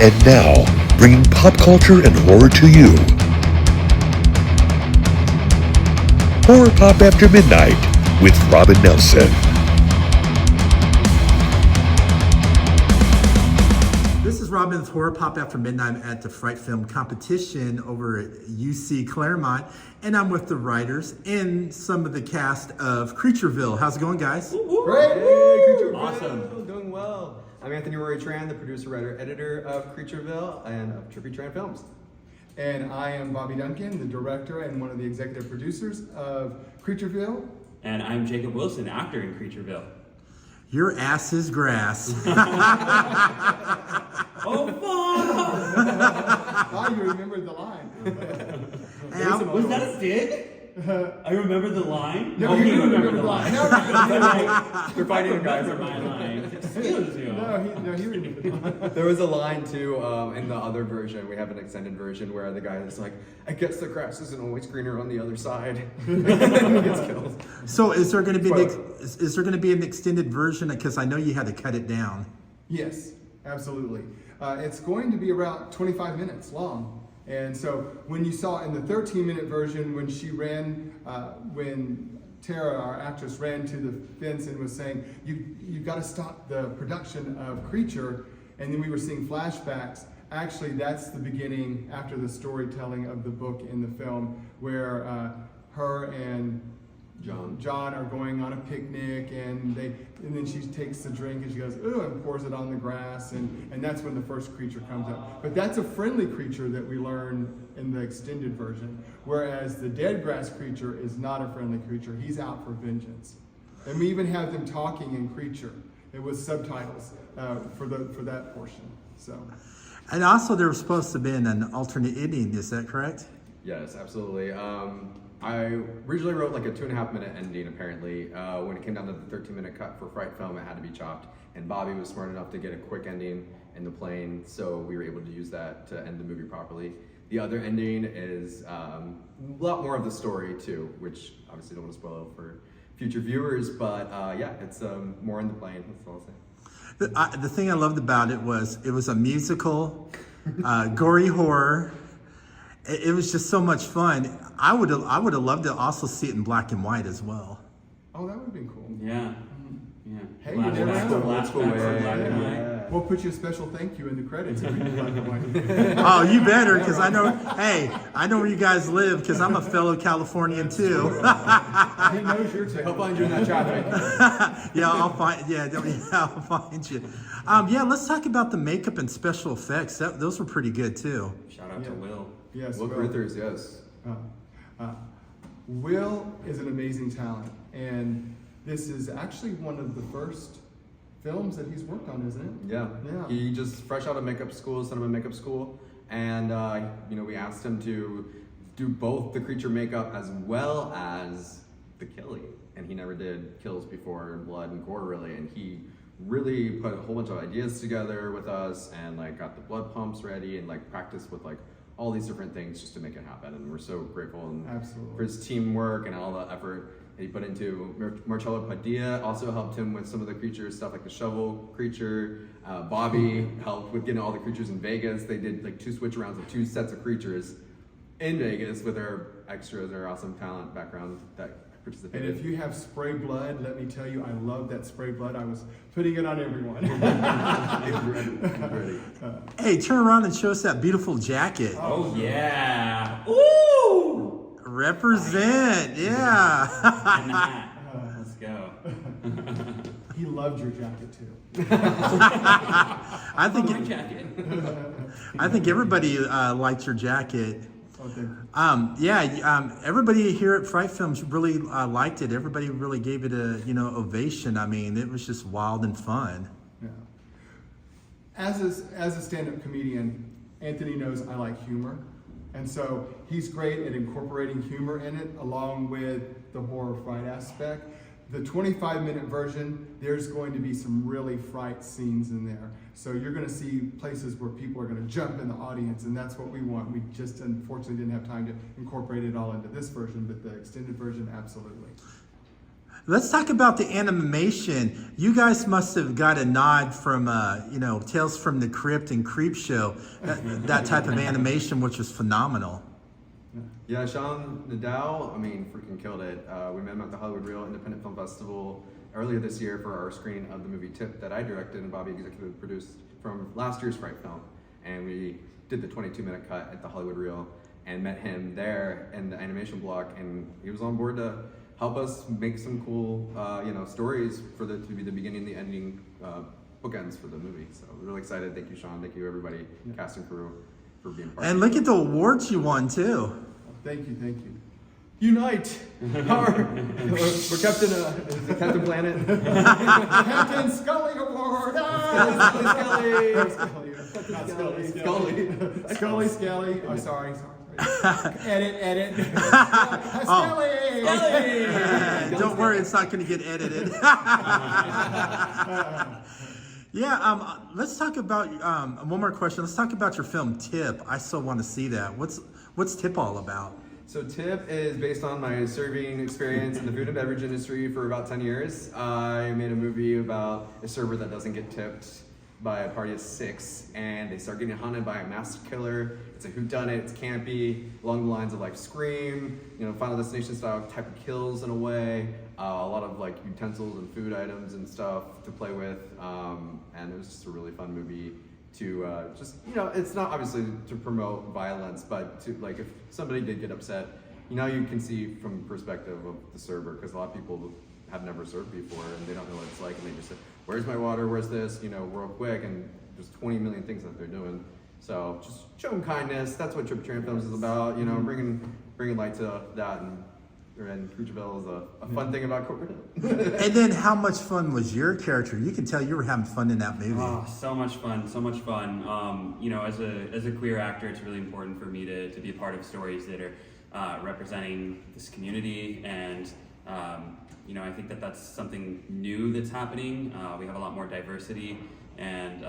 And now, bringing pop culture and horror to you. Horror Pop After Midnight with Robin Nelson. This is Robin's Horror Pop After Midnight at the Fright Film Competition over at UC Claremont. And I'm with the writers and some of the cast of Creatureville. How's it going, guys? Great! Hey, Creatureville! Awesome. Doing well. I'm Anthony Rory Tran, the producer, writer, editor of Creatureville and of Trippy Tran Films. And I am Bobby Duncan, the director and one of the executive producers of Creatureville. And I'm Jacob Wilson, actor in Creatureville. Your ass is grass. Oh, Ah, you remembered the line. was that a dig? I remember the line. No, you remember the line. No, We're fighting guys. Remember my line. Excuse you. he remembered the line. There was a line too in the other version. We have an extended version where the guy is like, "I guess the grass isn't always greener on the other side." And he gets killed. So is there going to be is there going to be an extended version? Because I know you had to cut it down. Yes, absolutely. It's going to be about 25 minutes long. And so when you saw in the 13-minute version, when she ran, when Tara, our actress, ran to the fence and was saying, you've got to stop the production of Creature, and then we were seeing flashbacks. Actually, that's the beginning after the storytelling of the book in the film, where her and John are going on a picnic, and then she takes the drink and she goes, "Ooh," and pours it on the grass, and that's when the first creature comes up. But that's a friendly creature that we learn in the extended version, whereas the dead grass creature is not a friendly creature. He's out for vengeance. And we even have them talking in Creature. It was subtitles for that portion. So. And also there was supposed to have been an alternate ending, is that correct? Yes, absolutely. I originally wrote like a 2.5-minute ending, apparently. When it came down to the 13-minute cut for Fright Film, it had to be chopped. And Bobby was smart enough to get a quick ending in the plane, so we were able to use that to end the movie properly. The other ending is a lot more of the story too, which obviously don't want to spoil for future viewers, but yeah, it's more in the plane, that's all I'll say. The thing I loved about it was a musical, gory horror. It was just so much fun. I would have loved to also see it in black and white as well. Oh, that would have been cool. Yeah. Yeah. Hey, you never know. Flashback from black and white. We'll put you a special thank you in the credits if we do black and white. Oh, you better, because I know where you guys live, because I'm a fellow Californian too. He knows you're too. He'll find you in that traffic. I'll find you. Yeah, let's talk about the makeup and special effects. Those were pretty good too. Shout out to Will. Yes, Will Gritters, yes. Will is an amazing talent, and this is actually one of the first films that he's worked on, isn't it? Yeah. Yeah. He just fresh out of makeup school, cinema makeup school, and we asked him to do both the creature makeup as well as the killing, and he never did kills before, blood and gore really, and he really put a whole bunch of ideas together with us and got the blood pumps ready and practiced with all these different things just to make it happen, and we're so grateful for his teamwork and all the effort that he put into. Marcello Padilla also helped him with some of the creature stuff, like the shovel creature. Bobby helped with getting all the creatures in Vegas. They did 2 switch rounds of 2 sets of creatures in Vegas with our extras, our awesome talent background that participated. And if you have spray blood, let me tell you, I love that spray blood. I was putting it on everyone. Hey, turn around and show us that beautiful jacket. Oh yeah. Ooh! Represent, yeah. And that. Let's go. He loved your jacket too. I think My jacket. I think everybody liked your jacket. Oh, thank you. Everybody here at Fright Films really liked it. Everybody really gave it a ovation. I mean, it was just wild and fun. Yeah. As a stand-up comedian, Anthony knows I like humor, and so he's great at incorporating humor in it along with the horror fright aspect. The 25-minute version, there's going to be some really fright scenes in there. So you're going to see places where people are going to jump in the audience, and that's what we want. We just unfortunately didn't have time to incorporate it all into this version, but the extended version, absolutely. Let's talk about the animation. You guys must have got a nod from, Tales from the Crypt and Creepshow, that type of animation, which was phenomenal. Yeah, Sean Nadeau, freaking killed it. We met him at the Hollywood Reel Independent Film Festival earlier this year for our screening of the movie Tip that I directed and Bobby executive produced from last year's Fright Film. And we did the 22-minute cut at the Hollywood Reel and met him there in the animation block, and he was on board to help us make some cool, stories for to be the beginning and the ending bookends for the movie. So we're really excited. Thank you, Sean. Thank you, everybody, cast and crew, for being part of it. And look at the awards you won, too. Thank you. Unite! We're Captain, is it Captain Planet? Captain Scully Award! Scully! Not Scully. Scully. Scully. Oh, sorry. Edit. Oh. Scully! Don't worry, it's not going to get edited. Let's talk about one more question. Let's talk about your film Tip. I still want to see that. What's Tip all about? So Tip is based on my serving experience in the food and beverage industry for about 10 years. I made a movie about a server that doesn't get tipped by a party of 6, and they start getting hunted by a masked killer. It's a whodunit, it's campy, along the lines of like Scream, Final Destination style type of kills in a way. A lot of like utensils and food items and stuff to play with, and it was just a really fun movie to it's not obviously to promote violence, but to like if somebody did get upset, you can see from the perspective of the server, because a lot of people have never served before and they don't know what it's like, and they just say, where's my water, where's this, real quick, and there's 20 million things that they're doing. So just show them kindness. That's what Trip Tran Films is about, bringing light to that, and Creatureville is a fun thing about corporate. And then how much fun was your character? You can tell you were having fun in that movie. Oh, so much fun. As a queer actor, it's really important for me to be a part of stories that are representing this community, and I think that's something new that's happening. We have a lot more diversity and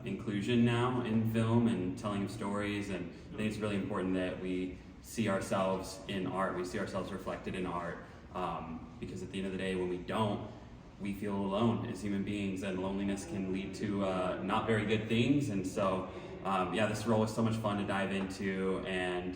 inclusion now in film and telling of stories, and I think it's really important that we see ourselves in art, we see ourselves reflected in art, because at the end of the day, when we don't, we feel alone as human beings, and loneliness can lead to not very good things. And so this role was so much fun to dive into, and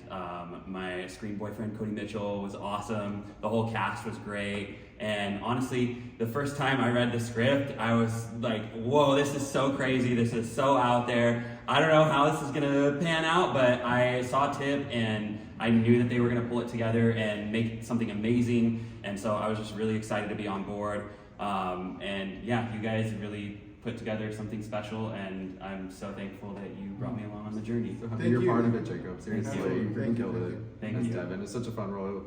my screen boyfriend Cody Mitchell was awesome. The whole cast was great, and honestly, the first time I read the script, I was like, whoa, this is so crazy, this is so out there. I don't know how this is gonna pan out, but I saw Tip and I knew that they were gonna pull it together and make something amazing, and so I was just really excited to be on board. You guys really put together something special, and I'm so thankful that you brought me along on the journey. You're part of it, Jacob. Seriously, you Thank killed you. it. Thank you. Devin. It's such a fun role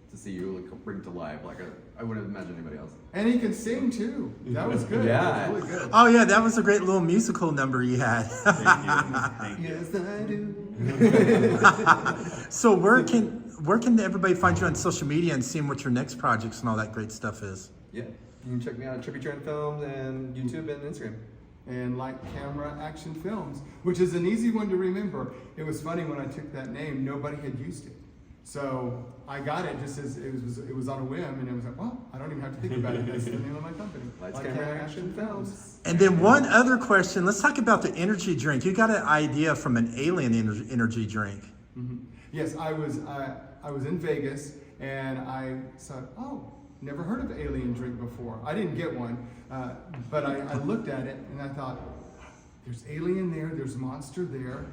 to see you bring to life. Like I wouldn't imagine anybody else. And he can sing too. That was good. Yeah. That was really good. Oh yeah, that was a great little musical number you had. Thank you. Yes, I do. So where can everybody find you on social media and see what your next projects and all that great stuff is? Yeah, you can check me out at Trippy Tran Films and YouTube and Instagram. And Like Camera Action Films, which is an easy one to remember. It was funny when I took that name, nobody had used it. So I got it just as it was on a whim, and it was like, well, I don't even have to think about it. That's the name of my company. Lights, Camera, Action Films. And then one other question. Let's talk about the energy drink. You got an idea from an alien energy drink. Mm-hmm. Yes, I was in Vegas, and I thought, oh, never heard of alien drink before. I didn't get one, but I looked at it and I thought, there's alien there, there's monster there.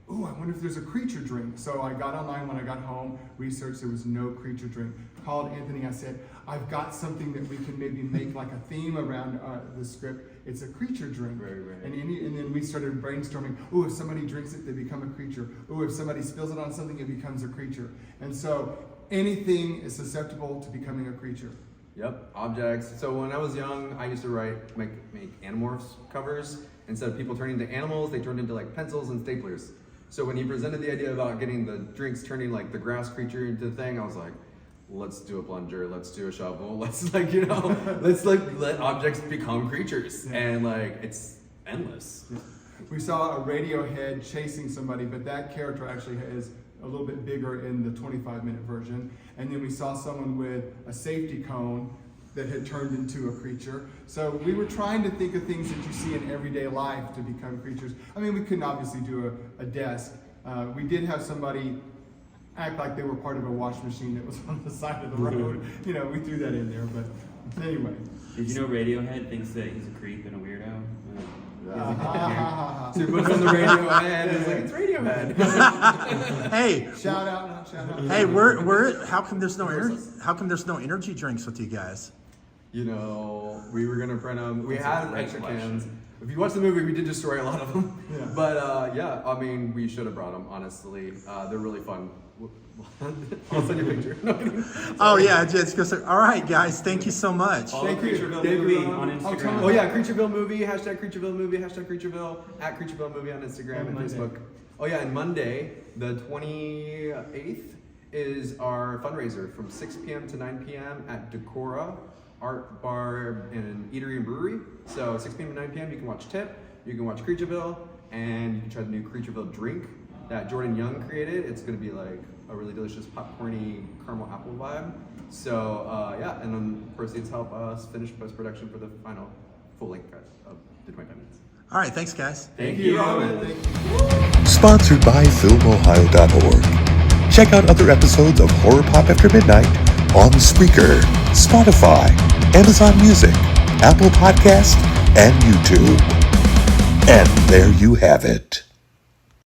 Ooh, I wonder if there's a creature drink. So I got online when I got home, researched, there was no creature drink. Called Anthony, I said, I've got something that we can maybe make like a theme around the script. It's a creature drink. Right. And then we started brainstorming, ooh, if somebody drinks it, they become a creature. Ooh, if somebody spills it on something, it becomes a creature. And so anything is susceptible to becoming a creature. Yep, objects. So when I was young, I used to make Animorphs covers. Instead of people turning into animals, they turned into like pencils and staplers. So when he presented the idea about getting the drinks turning like the grass creature into a thing, I was like, let's do a plunger, let's do a shovel, let's let objects become creatures. Yeah. And it's endless. Yeah. We saw a Radiohead chasing somebody, but that character actually is a little bit bigger in the 25-minute version. And then we saw someone with a safety cone that had turned into a creature. So we were trying to think of things that you see in everyday life to become creatures. I mean, we couldn't obviously do a desk. We did have somebody act like they were part of a wash machine that was on the side of the road. You know, we threw that in there, but anyway. Did you know Radiohead thinks that he's a creep and a weirdo? So he puts on the Radiohead and it's like, it's Radiohead. Hey, Shout out, not shout out. hey, we're how come there's no energy drinks with you guys? You know, we were gonna print them. We had great extra question. cans. If you watch the movie, we did destroy a lot of them. Yeah. But yeah, I mean, we should have brought them. Honestly, they're really fun. I'll send you a picture. No, kidding. Oh yeah, it's just all right, guys. Thank you so much. Follow Thank you. Creatureville Thank movie you. on Oh, Instagram. Tom. Oh yeah, Creatureville movie, hashtag Creatureville movie, hashtag Creatureville, at Creatureville movie on Instagram and Monday. Facebook. Oh yeah, and Monday, the 28th, is our fundraiser from 6 p.m. to 9 p.m. at Decora Art Bar and Eatery and Brewery. So 6 p.m. to 9 p.m. you can watch Tip, you can watch Creatureville, and you can try the new Creatureville drink that Jordan Young created. It's gonna be like a really delicious popcorny caramel apple vibe. So yeah, and then proceeds help us finish post-production for the final full length cut of the 25 minutes. All right, thanks, guys. Thank you, you. Robin. Thank you. Sponsored by FilmOhio.org. Check out other episodes of Horror Pop After Midnight on Spreaker, Spotify, Amazon Music, Apple Podcasts, and YouTube. And there you have it.